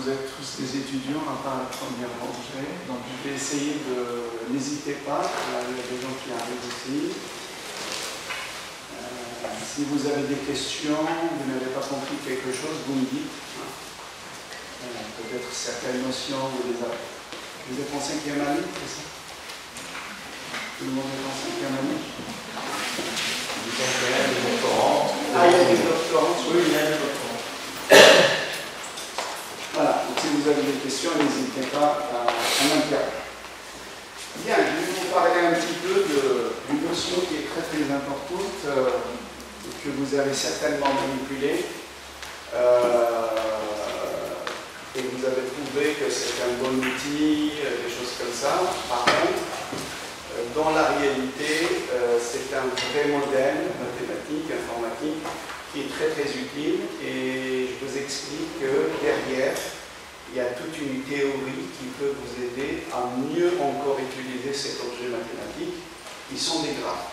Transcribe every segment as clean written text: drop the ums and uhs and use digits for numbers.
vous êtes tous des étudiants à part la première rangée, donc je vais essayer de... N'hésitez pas, il y a des gens qui arrivent aussi. Si vous avez des questions, vous n'avez pas compris quelque chose, vous me dites. Peut-être certaines notions, vous les avez. Vous êtes en 5e année, c'est ça? Tout le monde est en 5e année? Des doctorants. Ah, il y a des doctorants? Oui, il y a des doctorants. Voilà, donc si vous avez des questions, n'hésitez pas à m'interroger. Bien, je vais vous parler un petit peu d'une notion qui est très très importante, que vous avez certainement manipulée, et vous avez trouvé que c'est un bon outil, des choses comme ça. Par contre, dans la réalité, c'est un vrai modèle mathématique, informatique, qui est très très utile, et je vous explique que derrière, il y a toute une théorie qui peut vous aider à mieux encore utiliser cet objet mathématique, qui sont des graphes.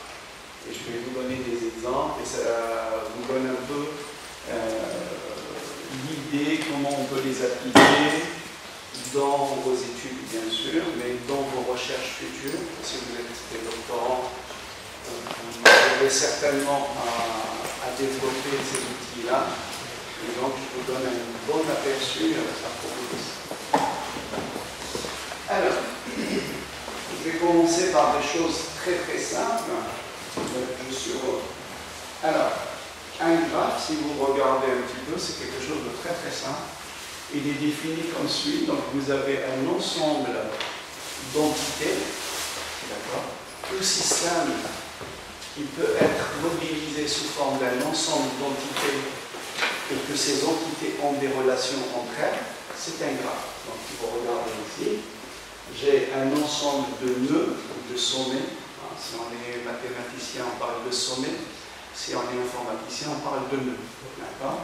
Et je vais vous donner des exemples, et ça vous donne un peu l'idée comment on peut les appliquer dans vos études, bien sûr, mais dans vos recherches futures. Si vous êtes des doctorants, vous aurez certainement à développer ces outils-là. Et donc, je vous donne un bon aperçu à propos de ça. Alors, je vais commencer par des choses très très simples. Je suis heureux. Alors, un graphe, si vous regardez un petit peu, c'est quelque chose de très très simple. Il est défini comme suit. Donc, vous avez un ensemble d'entités, d'accord, tout système qui peut être modélisé sous forme d'un ensemble d'entités et que ces entités ont des relations entre elles, c'est un graphe. Donc, si vous regardez ici, j'ai un ensemble de nœuds, de sommets. Si on est mathématicien, on parle de sommets. Si on est informaticien, on parle de nœuds. D'accord ?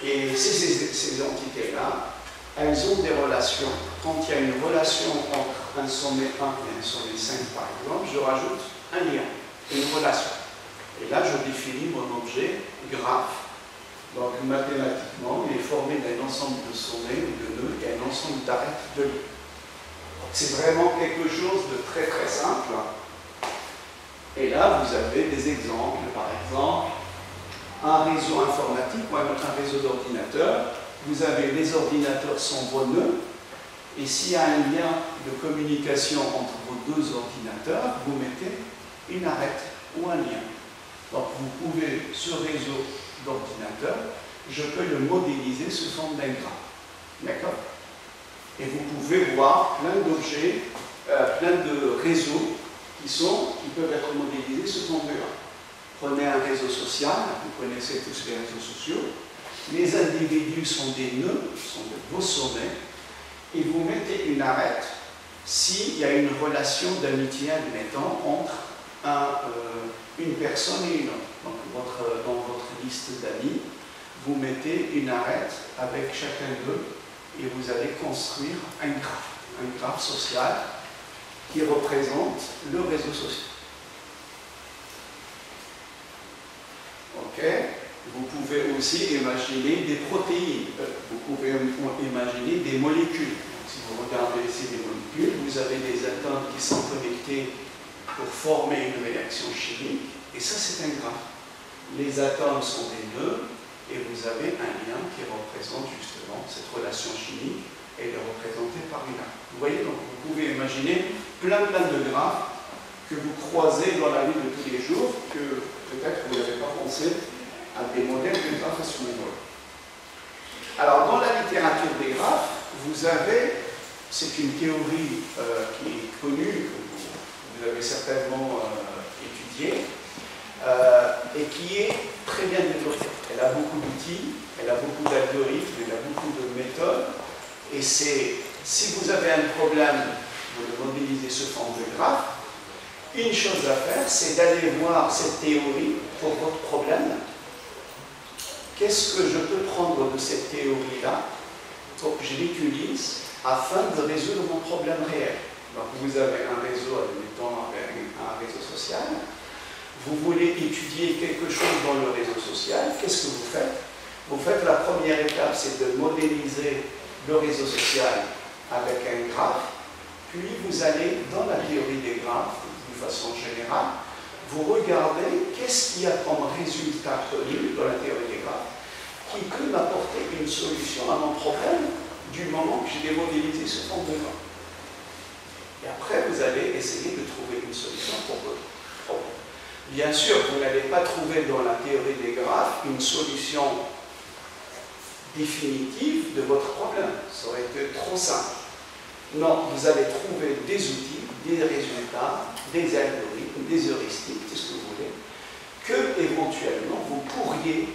Et ces entités-là, elles ont des relations. Quand il y a une relation entre un sommet 1 et un sommet 5, par exemple, je rajoute un lien, une relation. Et là, je définis mon objet graphe. Donc, mathématiquement, il est formé d'un ensemble de sommets ou de nœuds et un ensemble d'arêtes de liens. C'est vraiment quelque chose de très très simple. Et là, vous avez des exemples. Par exemple, un réseau informatique ou un réseau d'ordinateurs. Vous avez les ordinateurs sont vos nœuds. Et s'il y a un lien de communication entre vos deux ordinateurs, vous mettez une arête ou un lien. Donc, vous pouvez, ce réseau d'ordinateurs, je peux le modéliser sous forme d'un graphe. D'accord? Et vous pouvez voir plein d'objets, plein de réseaux qui peuvent être modélisés sous forme de graphe. Prenez un réseau social, vous connaissez tous les réseaux sociaux. Les individus sont des nœuds, sont de vos sommets, et vous mettez une arête s'il y a une relation d'amitié, admettons, entre une personne et une autre. Donc, dans votre liste d'amis, vous mettez une arête avec chacun d'eux et vous allez construire un graphe social qui représente le réseau social. Ok? Vous pouvez aussi imaginer des protéines, vous pouvez imaginer des molécules. Donc, si vous regardez ici des molécules, vous avez des atomes qui sont connectés pour former une réaction chimique, et ça c'est un graphe. Les atomes sont des nœuds, et vous avez un lien qui représente justement cette relation chimique, et elle est représentée par une arête. Vous voyez, donc vous pouvez imaginer plein de graphes que vous croisez dans la vie de tous les jours, que peut-être vous n'avez pas pensé à des modèles de graphes à ce niveau-là. Alors, dans la littérature des graphes, vous avez, c'est une théorie qui est connue, que vous avez certainement étudiée, et qui est très bien développée. Elle a beaucoup d'outils, elle a beaucoup d'algorithmes, elle a beaucoup de méthodes, et si vous avez un problème, vous le modélisez sous forme de graphe, une chose à faire, c'est d'aller voir cette théorie pour votre problème. Qu'est-ce que je peux prendre de cette théorie-là pour que je l'utilise afin de résoudre mon problème réel? Donc, vous avez un réseau, admettons, un réseau social. Vous voulez étudier quelque chose dans le réseau social. Qu'est-ce que vous faites? Vous faites la première étape, c'est de modéliser le réseau social avec un graphe, puis vous allez dans la théorie des graphes, de façon générale, vous regardez qu'est-ce qu'il y a comme résultat connu dans la théorie des graphes qui peut m'apporter une solution à mon problème du moment que je l'ai modélisé sous forme de graphe. Et après, vous allez essayer de trouver une solution pour votre problème. Bien sûr, vous n'allez pas trouver dans la théorie des graphes une solution définitive de votre problème. Ça aurait été trop simple. Non, vous allez trouver des outils, des résultats, des algorithmes, des heuristiques, tout ce que vous voulez, que éventuellement vous pourriez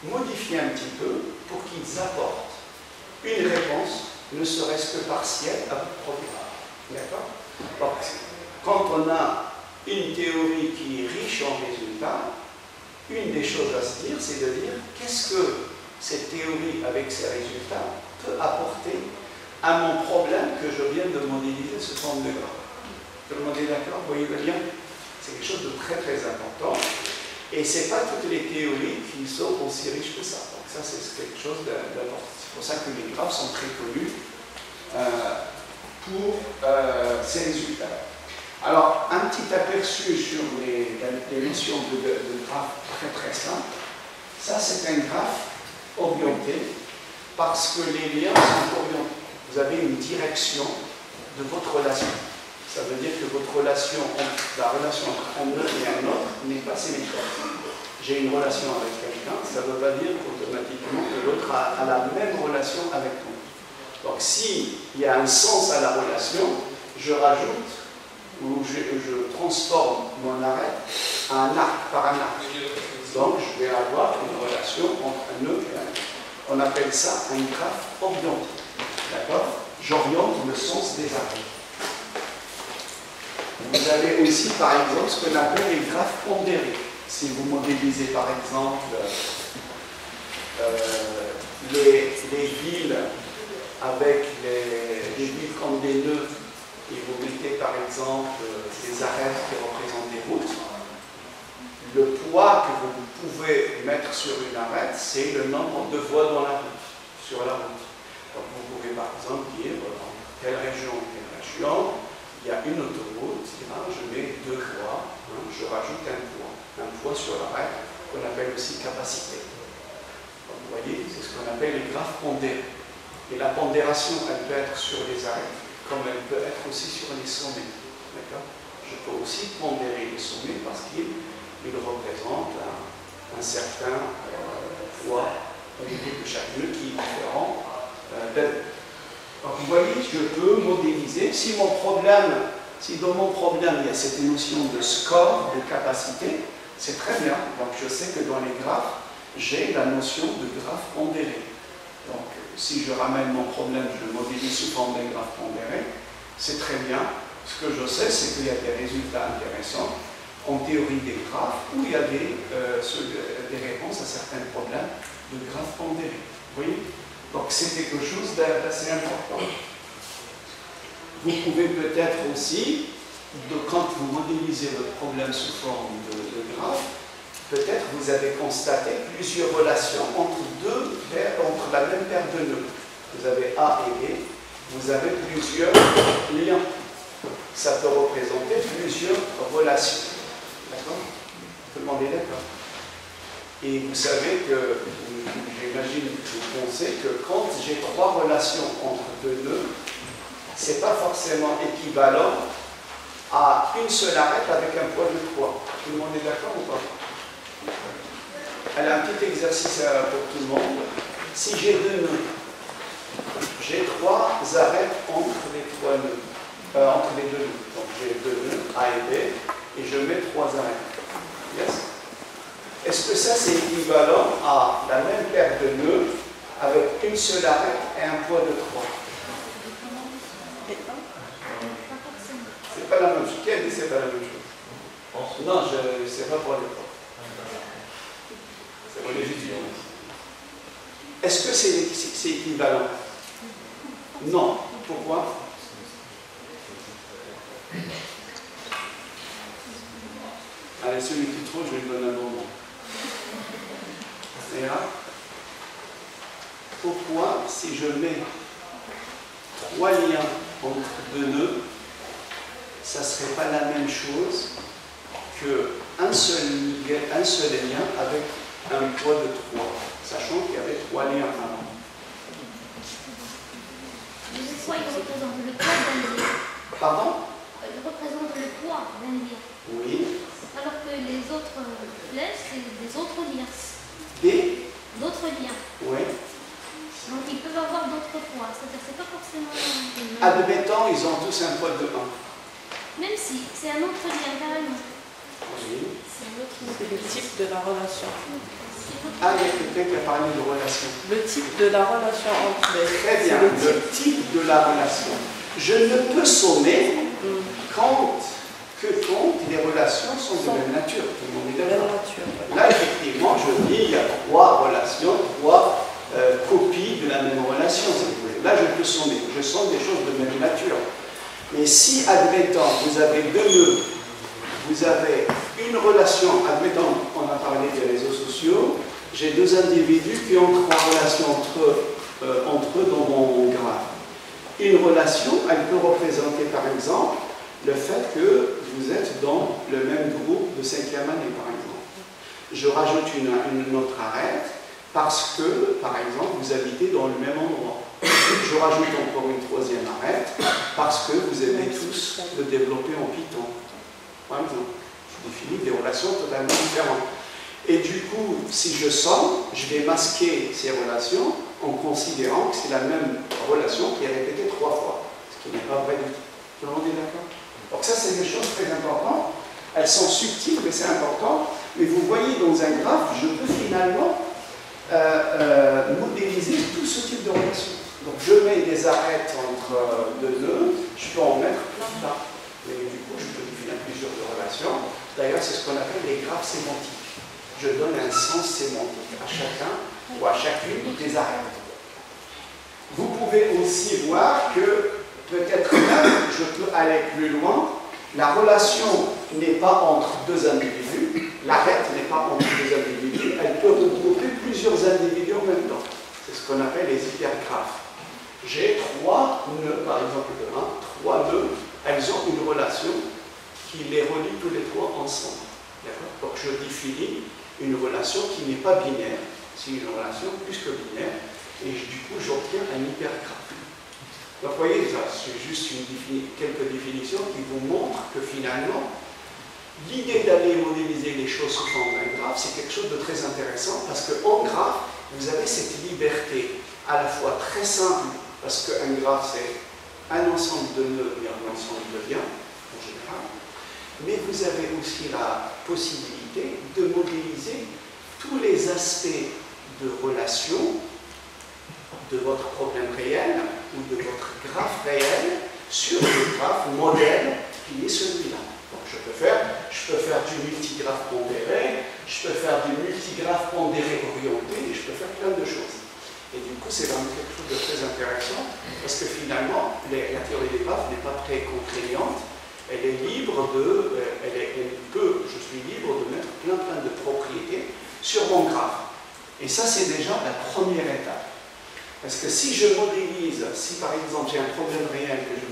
modifier un petit peu pour qu'ils apportent une réponse, ne serait-ce que partielle, à votre problème. D'accord? Donc, quand on a une théorie qui est riche en résultats, une des choses à se dire, c'est de dire qu'est-ce que cette théorie, avec ses résultats, peut apporter à mon problème que je viens de modéliser sous forme de graphe. Tout le monde est d'accord? Vous voyez le lien? C'est quelque chose de très très important. Et ce n'est pas toutes les théories qui sont aussi riches que ça. Donc ça, c'est quelque chose d'important. C'est pour ça que les graphes sont très connus pour ces résultats. Alors, un petit aperçu sur les notions de graphes très très simples. Ça, c'est un graphe orienté parce que les liens sont orientés. Vous avez une direction de votre relation. Ça veut dire que votre relation, la relation entre un et un autre n'est pas symétrique. J'ai une relation avec quelqu'un, ça ne veut pas dire automatiquement que l'autre a la même relation avec moi. Donc s'il y a un sens à la relation, je rajoute ou je transforme mon arrêt en un arc par un arc. Donc je vais avoir une relation entre un nœud et un nœud. On appelle ça un graphe orienté. D'accord? J'oriente le sens des arrêts. Vous avez aussi, par exemple, ce qu'on appelle les graphes pondérés. Si vous modélisez, par exemple, les villes avec les villes comme des nœuds, et vous mettez, par exemple, des arêtes qui représentent des routes, le poids que vous pouvez mettre sur une arête, c'est le nombre de voies dans la route, sur la route. Donc vous pouvez, par exemple, dire, dans telle région, il y a une autoroute, je mets 2 voies, je rajoute un poids sur l'arrêt, qu'on appelle aussi capacité. Donc, vous voyez, c'est ce qu'on appelle les graphes pondérés. Et la pondération, elle peut être sur les arêts, comme elle peut être aussi sur les sommets. Je peux aussi pondérer les sommets parce qu'ils représentent un certain poids au niveau de chaque nœud qui est différent d'elle. Donc vous voyez, je peux modéliser. Si dans mon problème il y a cette notion de score, de capacité, c'est très bien. Donc je sais que dans les graphes, j'ai la notion de graphe pondéré. Donc si je ramène mon problème, je le modélise sous forme d'un graphe pondéré, c'est très bien. Ce que je sais, c'est qu'il y a des résultats intéressants en théorie des graphes où il y a des réponses à certains problèmes de graphe pondéré. Vous voyez? Donc c'est quelque chose d'assez important. Vous pouvez peut-être aussi, quand vous modélisez votre problème sous forme de graphe, peut-être vous avez constaté plusieurs relations entre la même paire de nœuds. Vous avez A et B, vous avez plusieurs liens. Ça peut représenter plusieurs relations. D'accord? Tout le monde est d'accord? Et vous savez que, j'imagine que vous pensez que quand j'ai 3 relations entre 2 nœuds, ce n'est pas forcément équivalent à une seule arête avec un poids de 3. Tout le monde est d'accord ou pas? Allez, un petit exercice pour tout le monde. Si j'ai 2 nœuds, j'ai 3 arêtes entre les 3 nœuds. Entre les 2 nœuds. Donc j'ai 2 nœuds, A et B, et je mets 3 arêtes. Yes? Est-ce que ça c'est équivalent à la même paire de nœuds avec une seule arête et un poids de 3? C'est pas la même chose. Qui a dit que c'est pas la même chose? Non, c'est pas pour les profs. C'est pour les étudiants. Est-ce que c'est équivalent? Non. Pourquoi? Allez, celui qui trouve, je lui donne un moment. Et là, pourquoi, si je mets 3 liens entre 2 nœuds, ça ne serait pas la même chose qu'un seul lien avec un poids de 3, sachant qu'il y avait 3 liens avant. Le poids, il représente le poids d'un lien. Pardon? Il représente le poids d'un lien. Oui. Alors que les autres flèches, c'est des autres liens. D'autres liens. Oui. Donc ils peuvent avoir d'autres poids. C'est-à-dire que c'est pas forcément... Admettons, ils ont tous un poids de 1. Même si c'est un autre lien, carrément. Oui. C'est un autre lien. C'est le type de la relation. Ah, il y a quelqu'un qui a parlé de relation. Le type de la relation entre les... Très bien, le type de la relation. Je ne peux sommer quand les relations sont de même nature. Tout le monde est d'accord. Là, effectivement, je dis il y a 3 relations, 3 copies de la même relation, si vous voulez. Là, je peux sommer. Je somme des choses de même nature. Mais si, admettons, vous avez 2 nœuds, vous avez une relation, admettons, on a parlé des réseaux sociaux, j'ai 2 individus qui ont 3 relations entre eux dans mon graphe. Une relation, elle peut représenter par exemple le fait que vous êtes dans le même groupe de 5e année, par exemple. Je rajoute une autre arête parce que, par exemple, vous habitez dans le même endroit. Je rajoute encore une 3e arête parce que vous aimez tous le développer en Python. Par exemple, je définis des relations totalement différentes. Et du coup, si je somme, je vais masquer ces relations en considérant que c'est la même relation qui est répétée 3 fois, ce qui n'est pas vrai du tout. Tout le monde est d'accord? Donc ça, c'est des choses très importantes. Elles sont subtiles, mais c'est important. Mais vous voyez, dans un graphe, je peux finalement modéliser tout ce type de relation. Donc je mets des arêtes entre 2 nœuds, je peux en mettre plein. Et du coup, je peux définir plusieurs relations. D'ailleurs, c'est ce qu'on appelle les graphes sémantiques. Je donne un sens sémantique à chacun ou à chacune des arêtes. Vous pouvez aussi voir que peut-être même, je peux aller plus loin, la relation n'est pas entre 2 individus, l'arête n'est pas entre 2 individus, elle peut regrouper plusieurs individus en même temps. C'est ce qu'on appelle les hypergraphes. J'ai 3 nœuds, par exemple de 1, 3 nœuds, elles ont une relation qui les relie tous les 3 ensemble. Donc je définis une relation qui n'est pas binaire, c'est une relation plus que binaire, et du coup j'obtiens un hypergraphe. Donc vous voyez, c'est juste quelques définitions qui vous montrent que finalement, l'idée d'aller modéliser les choses sous forme d'un graphe, c'est quelque chose de très intéressant, parce qu'en graphe, vous avez cette liberté à la fois très simple, parce qu'un graphe c'est un ensemble de nœuds et un ensemble de liens, en général, mais vous avez aussi la possibilité de modéliser tous les aspects de relation de votre problème réel ou de votre graphe réel sur le graphe modèle qui est celui-là. Donc je peux faire du multigraphe pondéré, je peux faire du multigraphe pondéré orienté, et je peux faire plein de choses. Et du coup, c'est vraiment quelque chose de très intéressant, parce que finalement, la théorie des graphes n'est pas très contraignante. Elle est libre je suis libre de mettre plein de propriétés sur mon graphe. Et ça, c'est déjà la première étape. Parce que si je modélise, si par exemple j'ai un problème réel que je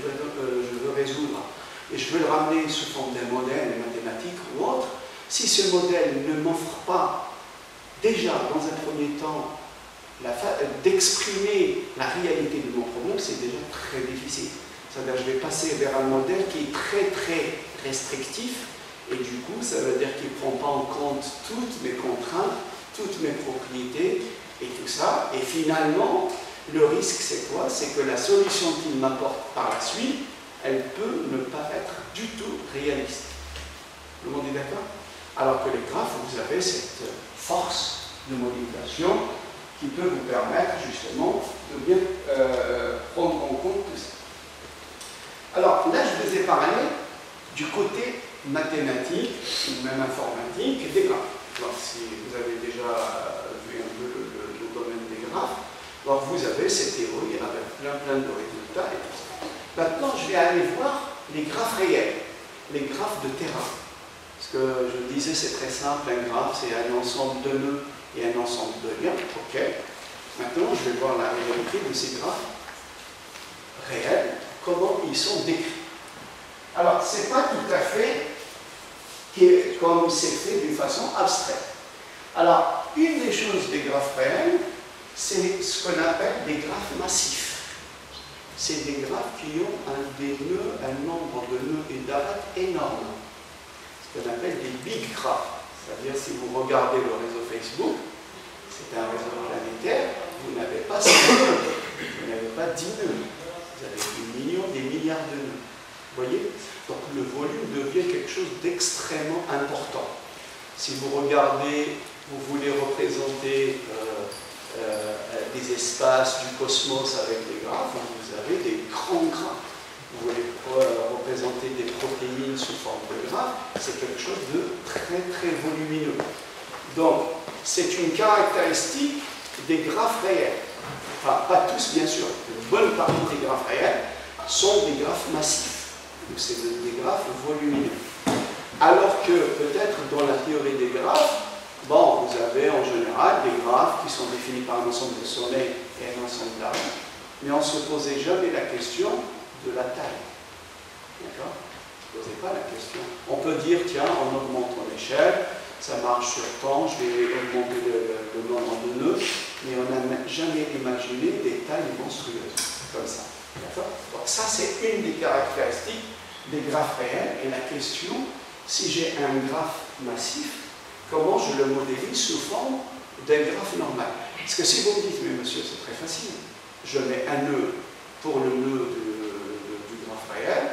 veux résoudre, et je veux le ramener sous forme d'un modèle mathématique ou autre, si ce modèle ne m'offre pas déjà, dans un premier temps, d'exprimer la réalité de mon problème, c'est déjà très difficile. C'est-à-dire je vais passer vers un modèle qui est très restrictif, et du coup ça veut dire qu'il ne prend pas en compte toutes mes contraintes, toutes mes propriétés et tout ça, et finalement le risque c'est quoi? C'est que la solution qu'il m'apporte par la suite, elle peut ne pas être du tout réaliste. Tout le monde est d'accord? Alors que les graphes, vous avez cette force de modélisation qui peut vous permettre justement de bien prendre en compte tout ça. Alors là, je vous ai parlé du côté mathématique ou même informatique des graphes. Alors, si vous avez déjà vu un peu le domaine des graphes, alors vous avez cette théorie avec plein de résultats et tout ça. Maintenant, je vais aller voir les graphes réels, les graphes de terrain. Parce que je disais, c'est très simple, un graphe, c'est un ensemble de nœuds et un ensemble de liens. Ok. Maintenant, je vais voir la réalité de ces graphes réels, comment ils sont décrits. Alors, ce n'est pas tout à fait comme c'est fait d'une façon abstraite. Alors, une des choses des graphes réels, c'est ce qu'on appelle des graphes massifs. C'est des graphes qui ont un nombre de nœuds et d'arêtes énorme. Ce qu'on appelle des big graphes. C'est-à-dire, si vous regardez le réseau Facebook, c'est un réseau planétaire, vous n'avez pas 100 nœuds, vous n'avez pas 10 nœuds. Vous avez des millions, des milliards de nœuds. Vous voyez? Donc le volume devient quelque chose d'extrêmement important. Si vous regardez, vous voulez représenter des espaces du cosmos avec des graphes, vous avez des grands graphes. Vous voulez représenter des protéines sous forme de graphes, c'est quelque chose de très très volumineux. Donc c'est une caractéristique des graphes réels. Enfin, pas tous bien sûr, une bonne partie des graphes réels sont des graphes massifs. Donc c'est des graphes volumineux. Alors que peut-être dans la théorie des graphes, bon, vous avez en général des graphes qui sont définis par un ensemble de sommets et un ensemble d'arêtes, mais on ne se posait jamais la question de la taille. D'accord? On ne se posait pas la question. On peut dire, tiens, on augmente en échelle, ça marche sur temps, je vais augmenter le nombre de nœuds, mais on n'a jamais imaginé des tailles monstrueuses, comme ça. D'accord? Donc ça, c'est une des caractéristiques des graphes réels, et la question, si j'ai un graphe massif, comment je le modélise sous forme d'un graphe normal? Parce que si vous me dites, mais monsieur, c'est très facile, je mets un nœud pour le nœud du graphe réel,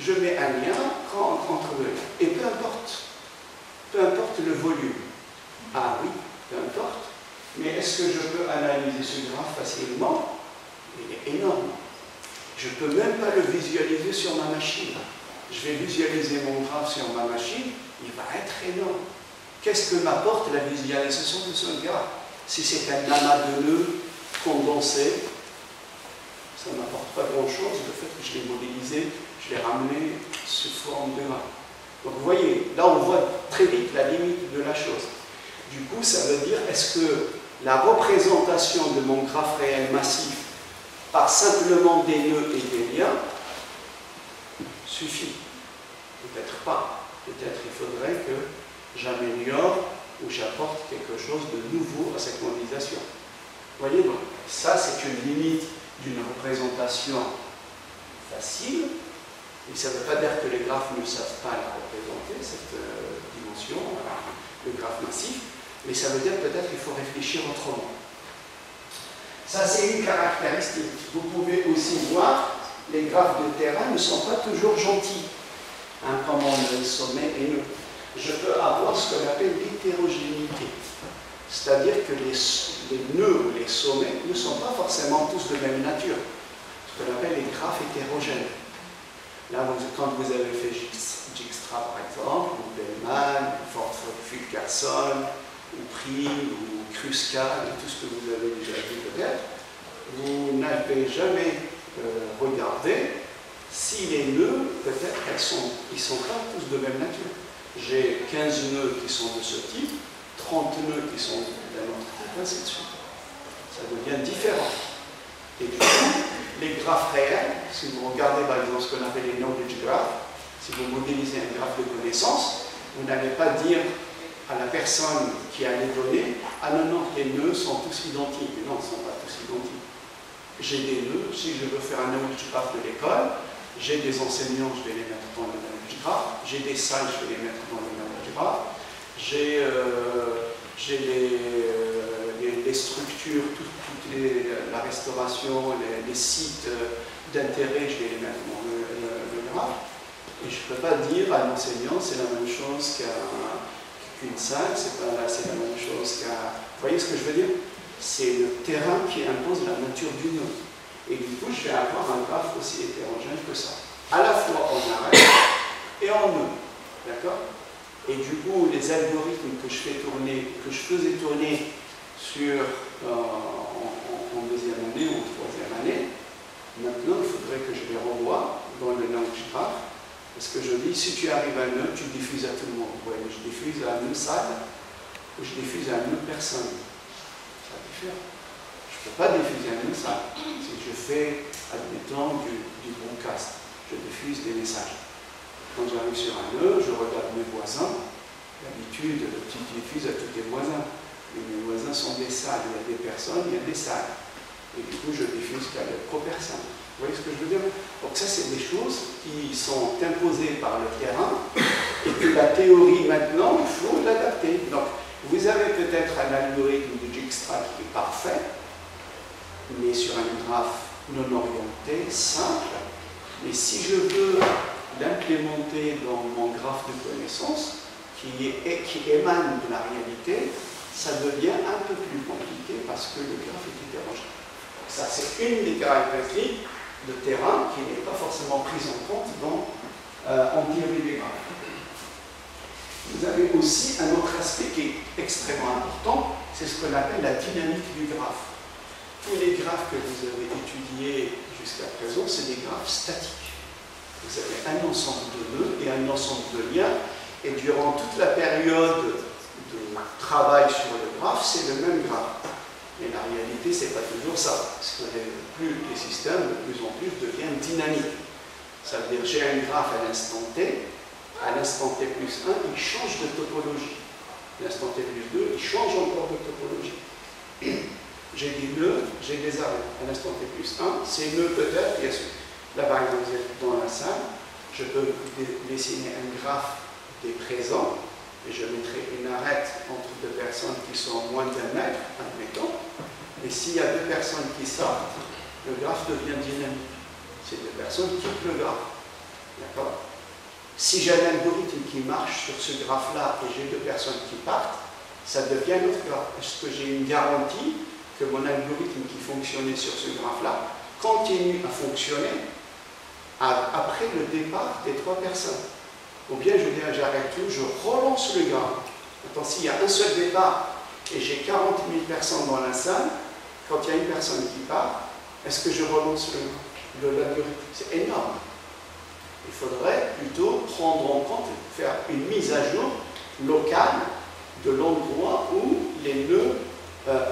je mets un lien entre eux, et peu importe le volume. Ah oui, peu importe, mais est-ce que je peux analyser ce graphe facilement? Il est énorme. Je ne peux même pas le visualiser sur ma machine. Je vais visualiser mon graphe sur ma machine, il va être énorme. Qu'est-ce que m'apporte la visualisation de ce graphe? Si c'est un amas de nœuds condensés, ça ne m'apporte pas grand-chose. Le fait que je l'ai modélisé, je l'ai ramené sous forme de graphe. Donc vous voyez, là on voit très vite la limite de la chose. Du coup, ça veut dire, est-ce que la représentation de mon graphe réel massif par simplement des nœuds et des liens suffit? Peut-être pas. Peut-être il faudrait que j'améliore ou j'apporte quelque chose de nouveau à cette modélisation. Vous voyez, donc, ça c'est une limite d'une représentation facile, et ça ne veut pas dire que les graphes ne savent pas la représenter, cette dimension, le graphe massif, mais ça veut dire peut-être qu'il faut réfléchir autrement. Ça c'est une caractéristique. Vous pouvez aussi voir, les graphes de terrain ne sont pas toujours gentils, hein, comme le sommet et nœud. Je peux avoir ce qu'on appelle l'hétérogénéité. C'est-à-dire que les nœuds ou les sommets ne sont pas forcément tous de même nature. Ce qu'on appelle les graphes hétérogènes. Là, quand vous avez fait Dijkstra par exemple, ou Bellman, ou Fulkerson, ou Prim, ou Kruskal, et tout ce que vous avez déjà vu peut-être, vous n'avez jamais regardé si les nœuds, peut-être, ils ne sont pas tous de même nature. J'ai 15 nœuds qui sont de ce type, 30 nœuds qui sont d'un autre type, ainsi de suite. Ça devient différent. Et du coup, les graphes réels, si vous regardez par exemple ce qu'on appelle les knowledge graphs, si vous modélisez un graphe de connaissance, vous n'allez pas dire à la personne qui a les données, ah non, non, les nœuds sont tous identiques. Non, ils ne sont pas tous identiques. J'ai des nœuds, si je veux faire un knowledge graph de l'école, j'ai des enseignants, je vais les mettre dans le knowledge graph, j'ai des salles, je vais les mettre dans le knowledge graph, j'ai les structures, la restauration, les sites d'intérêt, je vais les mettre dans le graphe. Et je ne peux pas dire à l'enseignant, c'est la même chose qu'une salle, c'est la même chose qu'un... Vous voyez ce que je veux dire? C'est le terrain qui impose la nature du nœud. Et du coup, je vais avoir un graphe aussi hétérogène que ça. À la fois en arête et en nœud. D'accord? Et du coup, les algorithmes que je fais tourner, que je faisais tourner sur, en deuxième année ou en troisième année, maintenant, il faudrait que je les renvoie dans le knowledge graph. Parce que je dis, si tu arrives à un nœud, tu diffuses à tout le monde. Ouais, mais je diffuse à un nœud salle ou je diffuse à un nœud personne. Ça diffère. Je ne peux pas diffuser à un nœud salle. Si je fais admettons, du broadcast. Je diffuse des messages. Quand j'arrive sur un nœud, je regarde mes voisins. D'habitude, tu diffuses à tous tes voisins. Et mes voisins sont des salles. Il y a des personnes, il y a des salles. Et du coup, je diffuse qu'à pro personne. Vous voyez ce que je veux dire? Donc ça, c'est des choses qui sont imposées par le terrain et que la théorie, maintenant, il faut l'adapter. Donc, vous avez peut-être un algorithme de Dijkstra qui est parfait, mais sur un graphe non orienté, simple. Mais si je veux l'implémenter dans mon graphe de connaissance, qui émane de la réalité, ça devient un peu plus compliqué parce que le graphe est hétérogène. Ça, c'est une des caractéristiques de terrain qui n'est pas forcément prise en compte en théorie des graphes. Vous avez aussi un autre aspect qui est extrêmement important, c'est ce qu'on appelle la dynamique du graphe. Tous les graphes que vous avez étudiés jusqu'à présent, c'est des graphes statiques. Vous avez un ensemble de nœuds et un ensemble de liens, et durant toute la période de travail sur le graphe, c'est le même graphe. Mais la réalité, ce n'est pas toujours ça. Parce que plus les systèmes, de plus en plus, deviennent dynamiques. Ça veut dire que j'ai un graphe à l'instant T plus 1, il change de topologie. À l'instant T plus 2, il change encore de topologie. J'ai des nœuds, j'ai des arrêts. À l'instant T plus 1, ces nœuds peut-être, bien sûr. Là, par exemple, vous êtes dans la salle, je peux dessiner un graphe des présents, et je mettrai une arête entre deux personnes qui sont moins d'1 mètre, admettons. Et s'il y a deux personnes qui sortent, le graphe devient dynamique. Ces deux personnes quittent le graphe. D'accord? Si j'ai un algorithme qui marche sur ce graphe-là et j'ai deux personnes qui partent, ça devient notre graphe. Est-ce que j'ai une garantie que mon algorithme qui fonctionnait sur ce graphe-là continue à fonctionner après le départ des trois personnes? Ou bien je dis, j'arrête tout, je relance le graphe. Attends, s'il y a un seul départ et j'ai 40 000 personnes dans la salle, quand il y a une personne qui part, est-ce que je relance l'algorithme? C'est énorme. Il faudrait plutôt prendre en compte, faire une mise à jour locale de l'endroit où les nœuds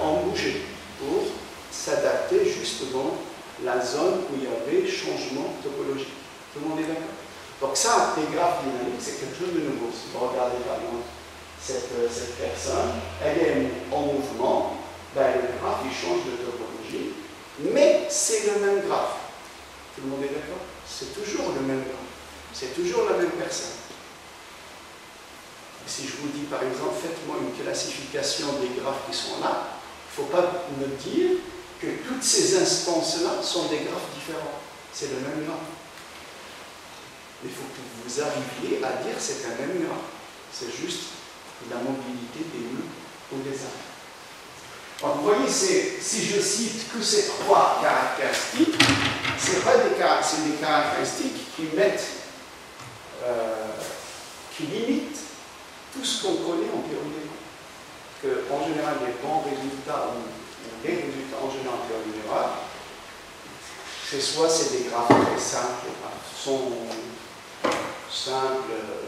ont bougé pour s'adapter justement à la zone où il y avait changement topologique. Tout le monde est d'accord? Donc ça, les graphes dynamiques, c'est quelque chose de nouveau. Si vous regardez par exemple cette personne, elle est en mouvement, ben, le graphe il change de topologie, mais c'est le même graphe. Tout le monde est d'accord? C'est toujours le même graphe. C'est toujours la même personne. Et si je vous dis par exemple, faites-moi une classification des graphes qui sont là, il ne faut pas me dire que toutes ces instances-là sont des graphes différents. C'est le même graphe. Il faut que vous arriviez à dire que c'est un même graphe. C'est juste la mobilité des nœuds ou des arrêts. Alors, vous voyez, si je cite que ces trois caractéristiques, c'est des caractéristiques qui mettent, qui limitent tout ce qu'on connaît en théorie des graphes. En général, les bons résultats ou les résultats en général en théorie des graphes, c'est soit des graphes très simples,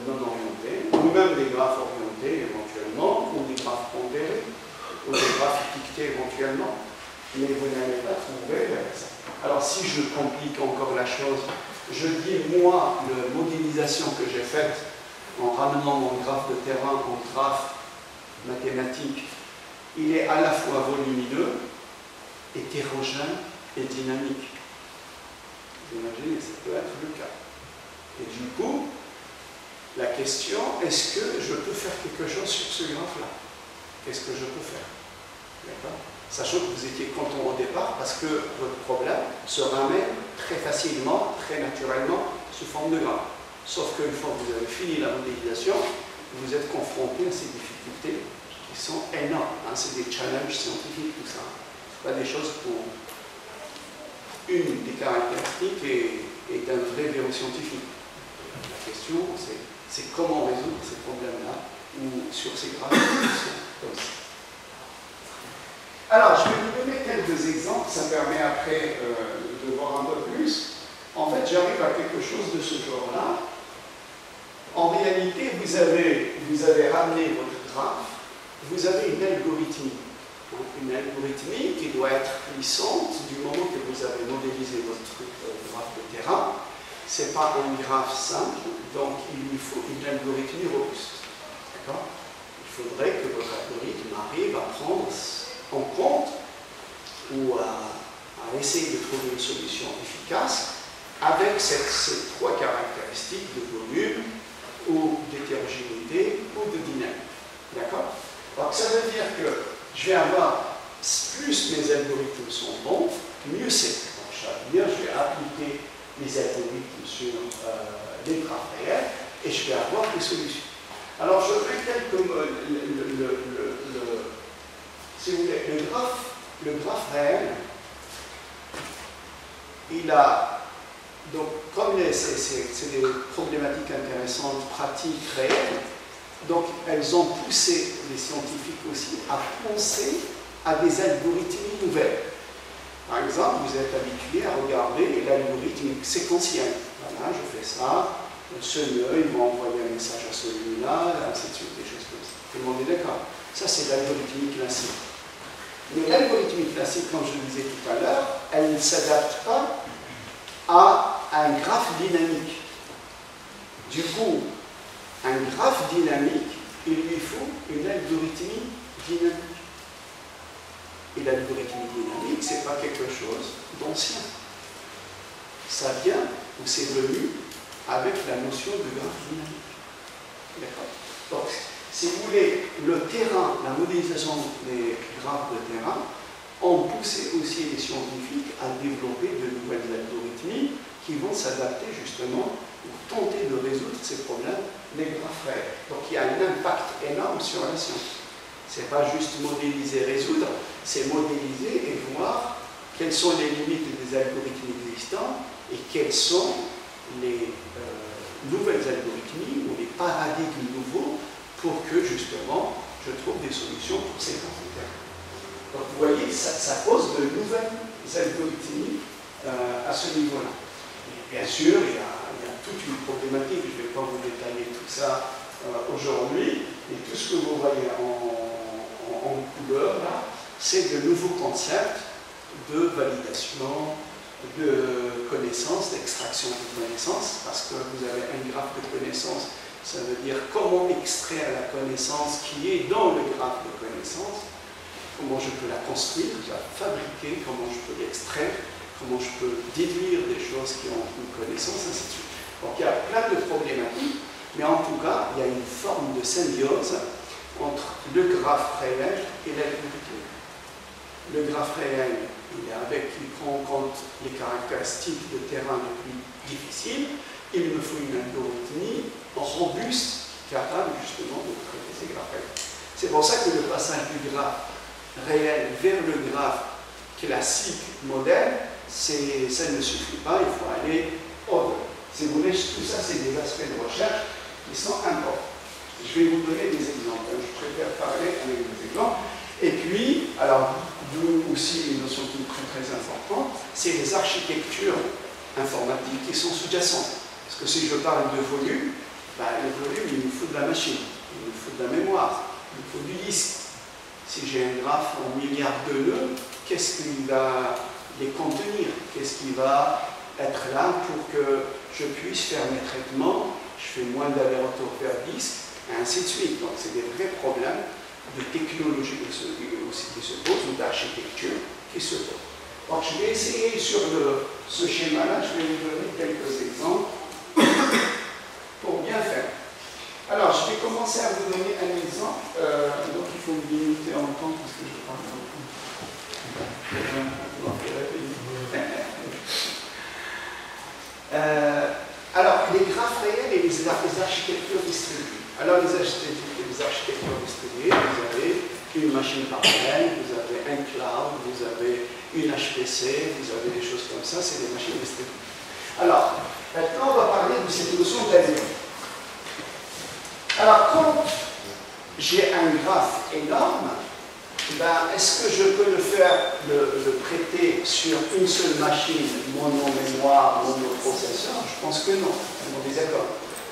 non orientés, ou même des graphes orientés éventuellement, ou des graphes pondérés, ou des graphes étiquetés éventuellement, mais vous n'allez pas trouver ça. Alors si je complique encore la chose, je dis moi, la modélisation que j'ai faite en ramenant mon graphe de terrain en graphe mathématique, il est à la fois volumineux, hétérogène et dynamique. Vous imaginez, ça peut être le cas. Et du coup, la question, est-ce que je peux faire quelque chose sur ce graphe-là? Qu'est-ce que je peux faire? D'accord? Sachant que vous étiez content au départ parce que votre problème se ramène très facilement, très naturellement, sous forme de graphe. Sauf qu'une fois que vous avez fini la modélisation, vous êtes confronté à ces difficultés qui sont énormes. Hein? C'est des challenges scientifiques, tout ça. Ce pas des choses pour une des caractéristiques est un vrai verrou scientifique. La question, c'est comment résoudre ces problèmes-là ou sur ces graphes comme ça. Alors, je vais vous donner quelques exemples, ça permet après de voir un peu plus. En fait, j'arrive à quelque chose de ce genre-là. En réalité, vous avez ramené votre graphe, vous avez une algorithmie. Une algorithmie qui doit être puissante du moment que vous avez modélisé votre graphe de terrain. Ce n'est pas un graphe simple, donc il lui faut une algorithmie robuste. D'accord ? Il faudrait que votre algorithme arrive à prendre en compte ou à essayer de trouver une solution efficace avec ces trois caractéristiques de volume ou d'hétérogénéité ou de dynamique. D'accord? Donc ça veut dire que je vais avoir, plus mes algorithmes sont bons, mieux c'est. Donc ça veut dire que je vais appliquer mes algorithmes sur les graphes réels et je vais avoir des solutions. Alors je fais quelques si vous voulez, le graphe réel, il a, donc comme c'est des problématiques intéressantes, pratiques, réelles, donc elles ont poussé les scientifiques aussi à penser à des algorithmes nouvelles. Par exemple, vous êtes habitué à regarder l'algorithme séquentiel. Voilà, je fais ça, ce nœud, il va envoyer un message à celui-là, ainsi de suite, des choses comme ça. Tout le monde est d'accord. Ça, c'est l'algorithmie classique. Mais l'algorithmie classique, comme je le disais tout à l'heure, elle ne s'adapte pas à un graphe dynamique. Du coup, un graphe dynamique, il lui faut une algorithmie dynamique. Et l'algorithmie dynamique, ce n'est pas quelque chose d'ancien. Ça vient, ou c'est venu, avec la notion de graphe dynamique. D'accord? Donc, si vous voulez, le terrain, la modélisation des graphes de terrain, ont poussé aussi les scientifiques à développer de nouvelles algorithmies qui vont s'adapter justement pour tenter de résoudre ces problèmes des graphes réels. Donc il y a un impact énorme sur la science. Ce n'est pas juste modéliser, résoudre, c'est modéliser et voir quelles sont les limites des algorithmes existants et quelles sont les nouvelles algorithmies ou les paradigmes nouveaux pour que justement je trouve des solutions pour ces problèmes. Donc vous voyez, ça pose de nouvelles algorithmies à ce niveau-là. Bien sûr, il y a toute une problématique, je ne vais pas vous détailler tout ça aujourd'hui, mais tout ce que vous voyez en couleur là, c'est de nouveaux concepts de validation, de connaissances, d'extraction de connaissances, parce que vous avez un graphe de connaissances, ça veut dire comment extraire la connaissance qui est dans le graphe de connaissances, comment je peux la construire, la fabriquer, comment je peux l'extraire, comment je peux déduire des choses qui ont une connaissance, ainsi de suite. Donc il y a plein de problématiques, mais en tout cas, il y a une forme de symbiose entre le graphe réel et l'algorithme. Le graphe réel, il prend en compte les caractéristiques de terrain les plus difficiles. Il me faut une algorithmie robuste, capable justement de traiter ces graphes réels. C'est pour ça que le passage du graphe réel vers le graphe classique modèle, ça ne suffit pas, il faut aller au-delà. Si vous voulez, tout ça, c'est des aspects de recherche qui sont importants. Je vais vous donner des exemples. Je préfère parler avec des exemples. Et puis, alors, d'où aussi une notion qui est très très importante, c'est les architectures informatiques qui sont sous-jacentes. Parce que si je parle de volume, le volume, il nous faut de la machine, il nous faut de la mémoire, il nous faut du disque. Si j'ai un graphe en milliards de nœuds, qu'est-ce qui va les contenir? Qu'est-ce qui va être là pour que je puisse faire mes traitements? Je fais moins d'aller-retour vers disque, et ainsi de suite. Donc, c'est des vrais problèmes de technologie aussi qui se posent, ou d'architecture qui se posent. Donc, je vais essayer sur ce schéma-là, je vais vous donner quelques exemples pour bien faire. Alors, je vais commencer à vous donner un exemple. Donc, il faut me limiter en temps parce que je parle beaucoup. Alors, les graphes réels et les architectures distribuées. Alors, les architectures distribuées, vous avez une machine parallèle, vous avez un cloud, vous avez une HPC, vous avez des choses comme ça, c'est des machines distribuées. Alors, maintenant, on va parler de cette notion d'avion. Alors, quand j'ai un graphe énorme, est-ce que je peux le prêter sur une seule machine, mono-mémoire, mono-processeur? Je pense que non, on est d'accord.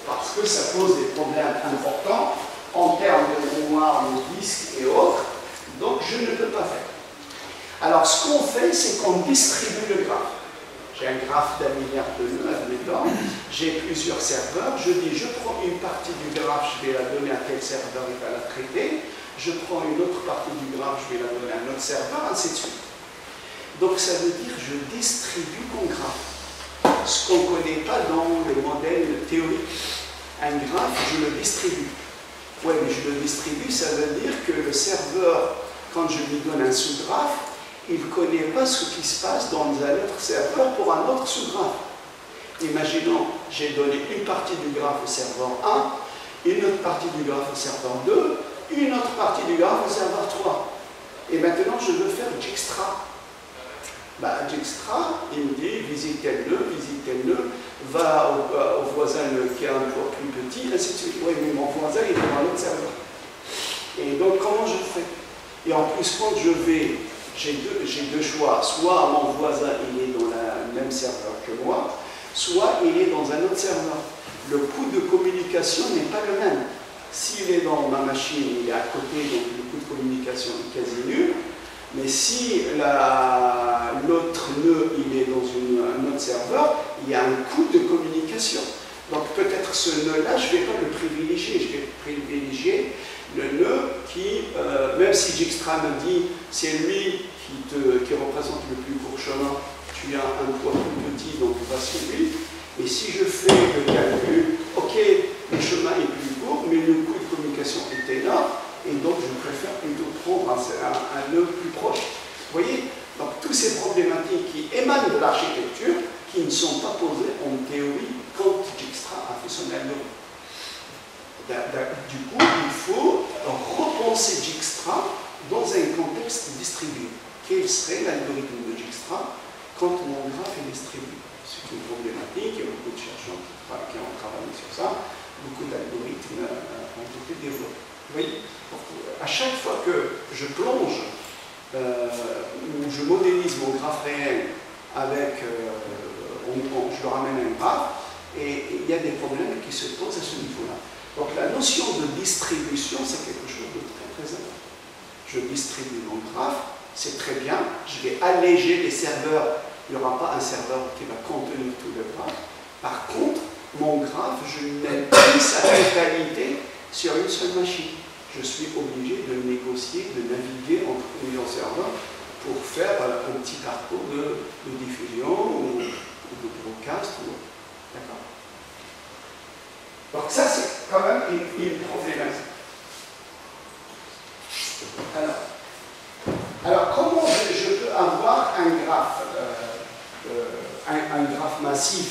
Parce que ça pose des problèmes importants en termes de mémoire, de disque et autres. Donc, je ne peux pas faire. Alors, ce qu'on fait, c'est qu'on distribue le graphe. J'ai un graphe d'un milliard de nœuds, admettons, j'ai plusieurs serveurs, je dis, je prends une partie du graphe, je vais la donner à tel serveur, il va la traiter, je prends une autre partie du graphe, je vais la donner à un autre serveur, ainsi de suite. Donc, ça veut dire, je distribue mon graphe. Ce qu'on ne connaît pas dans le modèle théorique. Un graphe, je le distribue. Oui, mais je le distribue, ça veut dire que le serveur, quand je lui donne un sous-graphe, il ne connaît pas ce qui se passe dans un autre serveur pour un autre sous-graphe. Imaginons, j'ai donné une partie du graphe au serveur 1, une autre partie du graphe au serveur 2, une autre partie du graphe au serveur 3. Et maintenant, je veux faire Dijkstra. Dijkstra, il me dit, visite tel nœud, va au voisin qui a un poids plus petit, ainsi de suite. Oui, mais mon voisin, il est dans un autre serveur. Et donc, comment je fais? Et en plus, quand je vais, j'ai deux choix. Soit mon voisin, il est dans le même serveur que moi, soit il est dans un autre serveur. Le coût de communication n'est pas le même. S'il est dans ma machine, il est à côté, donc le coût de communication est quasi nul. Mais si l'autre nœud il est dans un autre serveur, il y a un coût de communication. Donc peut-être ce nœud-là, je ne vais pas le privilégier. Je vais privilégier le nœud qui, même si Dijkstra me dit c'est lui qui représente le plus court chemin, tu as un poids plus petit, donc va sur lui. Et si je fais le calcul, ok, le chemin est plus court, mais le coût de communication est énorme. Et donc, je préfère plutôt prendre un nœud plus proche. Vous voyez? Donc, toutes ces problématiques qui émanent de l'architecture, qui ne sont pas posées en théorie quand Dijkstra a fait son algorithme. Du coup, il faut repenser Dijkstra dans un contexte distribué. Quel serait l'algorithme de Dijkstra quand mon graphe est distribué? C'est une problématique, il y a beaucoup de chercheurs qui ont travaillé sur ça, beaucoup d'algorithmes ont été développés. Oui, à chaque fois que je plonge ou je modélise mon graphe réel avec, je le ramène à un graphe, et il y a des problèmes qui se posent à ce niveau-là. Donc la notion de distribution, c'est quelque chose de très très important. Je distribue mon graphe, c'est très bien, je vais alléger les serveurs, il n'y aura pas un serveur qui va contenir tout le graphe. Par contre, mon graphe, je n'ai plus sa totalité sur une seule machine. Je suis obligé de négocier, de naviguer entre plusieurs serveurs pour faire un petit parcours de diffusion ou de broadcast. D'accord. Donc ça, c'est quand même une problématique. Alors comment je peux avoir un graphe massif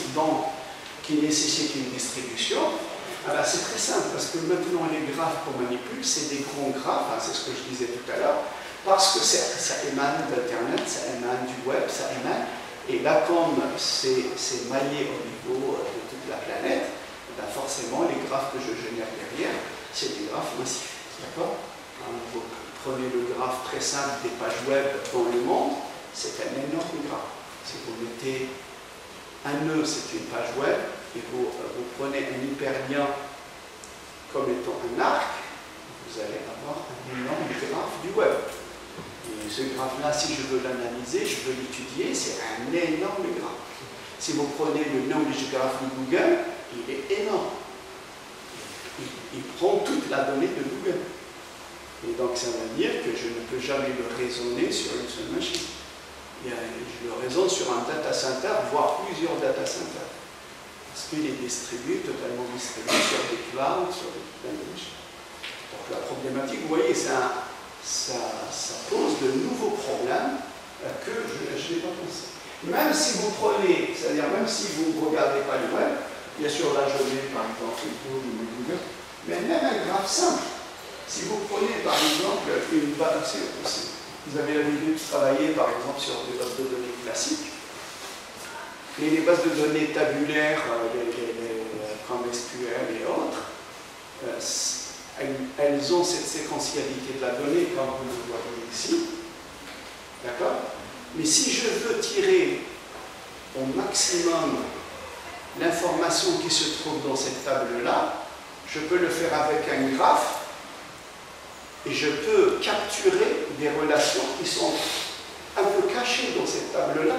qui nécessite une distribution? Alors c'est très simple, parce que maintenant les graphes qu'on manipule, c'est des grands graphes, c'est ce que je disais tout à l'heure, parce que ça émane d'Internet, ça émane du web, ça émane, et là comme c'est maillé au niveau de toute la planète, ben forcément les graphes que je génère derrière, c'est des graphes massifs, d'accord? Vous prenez le graphe très simple des pages web dans le monde, c'est un énorme graphe. Si vous mettez un nœud, c'est une page web, et vous prenez un hyperlien comme étant un arc, vous allez avoir un énorme graphe du web. Et ce graphe-là, si je veux l'analyser, je veux l'étudier, c'est un énorme graphe. Si vous prenez le knowledge graph de Google, il est énorme. Il prend toute la donnée de Google. Et donc ça veut dire que je ne peux jamais le raisonner sur une seule machine. Je le raisonne sur un data center, voire plusieurs data centers. Parce qu'il est distribué, totalement distribué sur des clouds, sur plein de machines. Donc la problématique, vous voyez, ça pose de nouveaux problèmes que je n'ai pas pensé. Même si vous prenez, c'est-à-dire même si vous ne regardez pas le web, bien sûr là je mets par exemple Google, mais même un graphe simple. Si vous prenez par exemple une base, vous avez l'habitude de travailler par exemple sur des bases de données classiques, et les bases de données tabulaires, comme SQL et autres, elles ont cette séquentialité de la donnée, comme vous le voyez ici. D'accord? Mais si je veux tirer au maximum l'information qui se trouve dans cette table-là, je peux le faire avec un graphe Et je peux capturer des relations qui sont un peu cachées dans cette table-là.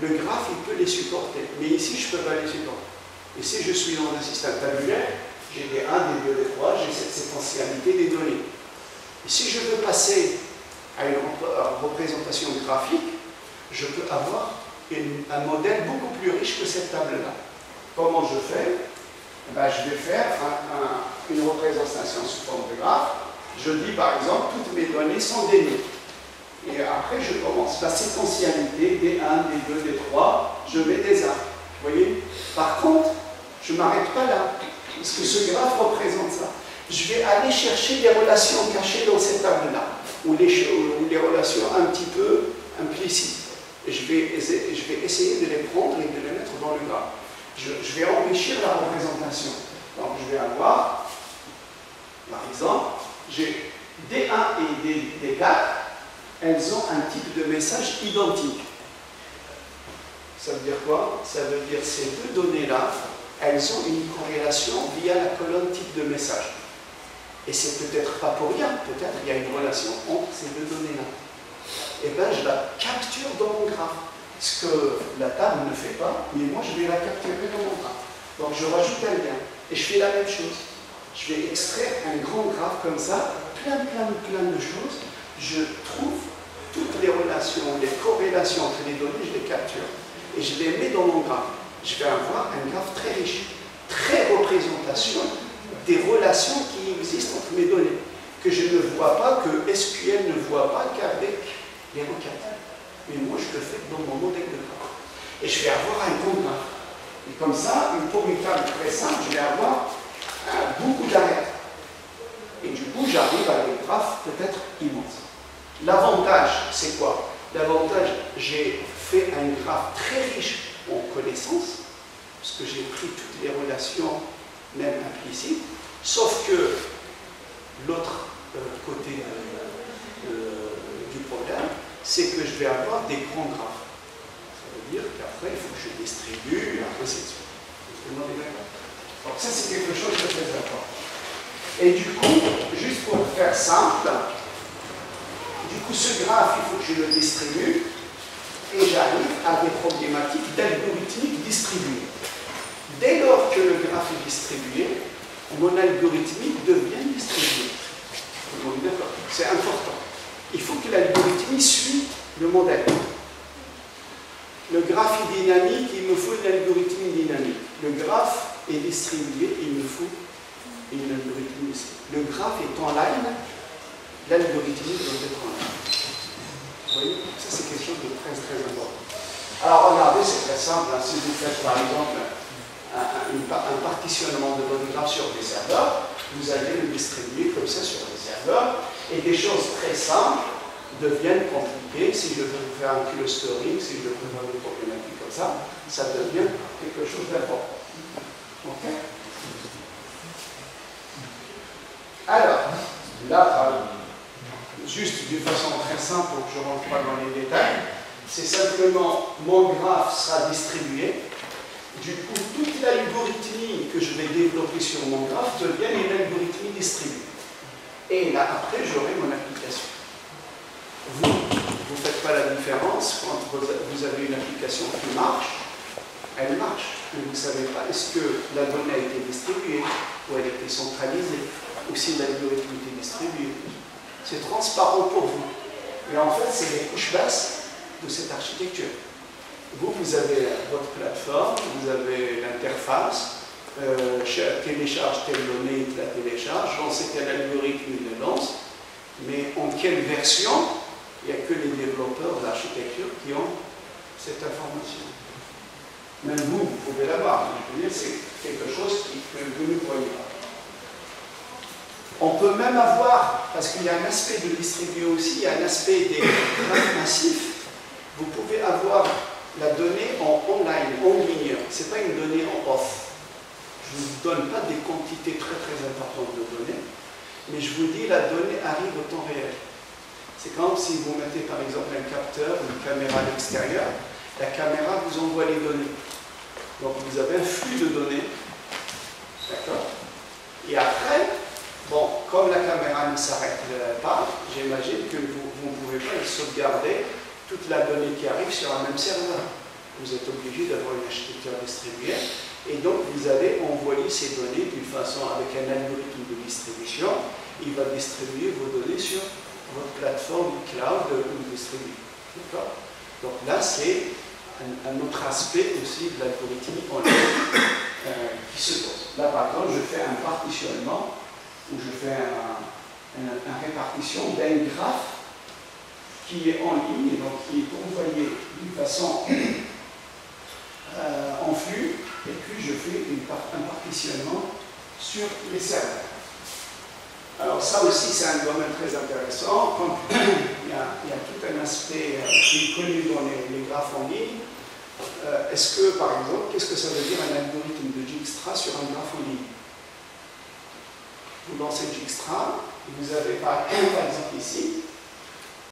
Le graphe, il peut les supporter. Mais ici, je ne peux pas les supporter. Et si je suis dans un système tabulaire, j'ai des 1, des 2, des 3, j'ai cette séquentialité des données. Et si je veux passer à une représentation graphique, je peux avoir un modèle beaucoup plus riche que cette table-là. Comment je fais? Ben, je vais faire une représentation sous forme de graphe. Je dis par exemple, toutes mes données sont des nœuds. Et après, je commence la séquentialité des 1, des 2, des 3, je mets des arbres. Vous voyez? Par contre, je ne m'arrête pas là, parce que ce graphe représente ça. Je vais aller chercher des relations cachées dans cette table-là, ou les relations un petit peu implicites. Et je vais essayer de les prendre et de les mettre dans le graphe. Je vais enrichir la représentation. Donc je vais avoir, par exemple, j'ai D1 et D4, elles ont un type de message identique. Ça veut dire quoi? Ça veut dire que ces deux données-là, elles ont une corrélation via la colonne type de message. Et c'est peut-être pas pour rien, peut-être il y a une relation entre ces deux données-là. Et bien je la capture dans mon graphe. Ce que la table ne fait pas, mais moi je vais la capturer dans mon graphe. Donc je rajoute un lien. Et je fais la même chose. Je vais extraire un grand graphe comme ça, plein de choses. Je trouve toutes les relations, les corrélations entre les données, je les capture. Et je les mets dans mon graphe. Je vais avoir un graphe très riche, très représentation des relations qui existent entre mes données, que je ne vois pas, que SQL ne voit pas qu'avec les requêtes. Mais moi, je le fais dans mon modèle de graphe. Et je vais avoir un grand graphe. Et comme ça, pour une table très simple, je vais avoir beaucoup d'arêtes. Et du coup, j'arrive à des graphes peut-être immenses. L'avantage, c'est quoi? L'avantage, j'ai fait un graphe très riche en connaissances, parce que j'ai pris toutes les relations, même implicites, sauf que l'autre côté du problème, c'est que je vais avoir des grands graphes. Ça veut dire qu'après, il faut que je distribue, et ainsi de suite. Donc ça, c'est quelque chose de très important. Et du coup, juste pour faire simple, du coup, ce graphe, il faut que je le distribue, et j'arrive à des problématiques d'algorithmique distribuée. Dès lors que le graphe est distribué, mon algorithmique devient distribué. C'est important. Il faut que l'algorithmie suive le modèle. Le graphe est dynamique, il me faut une algorithmie dynamique. Le graphe est distribué, il me faut une algorithmie distribuée. Le graphe est en line, l'algorithmie doit être en line. Vous voyez? Ça, c'est quelque chose de très important. Alors, regardez, c'est très simple. Si vous faites, par exemple, un partitionnement de votre graphe sur des serveurs, vous allez le distribuer comme ça sur des serveurs, et des choses très simples deviennent compliquées. Si je veux faire un clustering, si je veux faire des problématiques comme ça, ça devient quelque chose d'important. Ok? Alors, là, juste d'une façon très simple, pour que je ne rentre pas dans les détails, c'est simplement mon graphe sera distribué. Du coup, toute l'algorithmie que je vais développer sur mon graphe devient une algorithmie distribuée. Et là, après, j'aurai mon application. Vous ne faites pas la différence quand vous avez une application qui marche, elle marche. Mais vous ne savez pas, est-ce que la donnée a été distribuée, ou elle a été centralisée, ou si l'algorithme était distribué. C'est transparent pour vous. Mais en fait, c'est les couches basses de cette architecture. Vous avez votre plateforme, vous avez l'interface, télécharge telle donnée, il la télécharge, lancez quel algorithme il le lance, mais en quelle version, il n'y a que les développeurs d'architecture qui ont cette information. Même vous pouvez l'avoir, je veux dire, c'est quelque chose que vous ne voyez pas. On peut même avoir, parce qu'il y a un aspect de distribuer aussi, il y a un aspect des graphes massifs, vous pouvez avoir la donnée en online, en ligne, ce n'est pas une donnée en off. Je ne vous donne pas des quantités très importantes de données, mais je vous dis la donnée arrive au temps réel. C'est comme si vous mettez par exemple un capteur, une caméra à l'extérieur, la caméra vous envoie les données. Donc vous avez un flux de données, d'accord? Et après, bon, comme la caméra ne s'arrête pas, j'imagine que vous ne pouvez pas sauvegarder toute la donnée qui arrive sur un même serveur. Vous êtes obligé d'avoir une architecture distribuée et donc vous allez envoyer ces données d'une façon avec un algorithme de distribution. Il va distribuer vos données sur votre plateforme cloud ou distribuée. D'accord? Donc là, c'est un autre aspect aussi de l'algorithme en ligne qui se pose. Là, par exemple, je fais un partitionnement où je fais une répartition d'un graphe qui est en ligne et donc qui est envoyé d'une façon en flux, et puis je fais un partitionnement sur les serveurs. Alors ça aussi c'est un domaine très intéressant, comme il y a tout un aspect qui est connu dans les graphes en ligne. Est-ce que, par exemple, qu'est-ce que ça veut dire un algorithme de Dijkstra sur un graphe en ligne? Vous lancez Dijkstra, vous avez par exemple ici